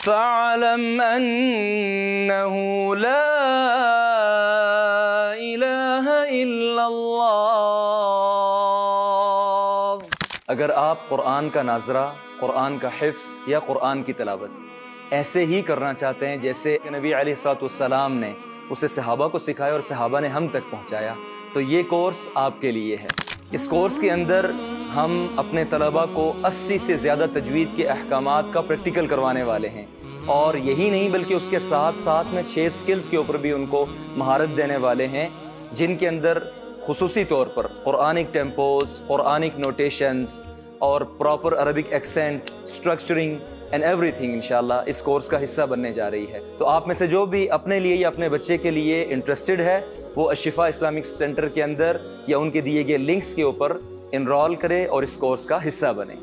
فاعلم انہ لا الہ الا اللہ۔ اگر آپ قرآن کا ناظرہ، قرآن کا حفظ یا قرآن کی تلاوت ایسے ہی کرنا چاہتے ہیں جیسے نبی علیہ الصلوۃ والسلام نے اسے صحابہ کو سکھایا اور صحابہ نے ہم تک پہنچایا، تو یہ کورس آپ کے لیے ہے۔ اس کورس کے اندر ہم اپنے طلباء کو 80 سے زیادہ تجوید کے احکامات کا پریکٹیکل کروانے والے ہیں، اور یہی نہیں بلکہ اس کے ساتھ ساتھ میں 6 سکلز کے اوپر بھی ان کو مہارت دینے والے ہیں، جن کے اندر خصوصی طور پر قرآنک ٹیمپوز، قرآنک نوٹیشنز اور proper Arabic accent, structuring and every thing انشاءاللہ اس کورس کا حصہ بننے جا رہی ہے۔ تو آپ میں سے جو بھی اپنے لیے یا اپنے بچے کے لیے انٹرسٹڈ ہے وہ الشفا اسلامک سینٹر کے اندر یا ان کے دیے گئے لنکس کے اوپر انرول کرے اور اس کورس کا حصہ بنے۔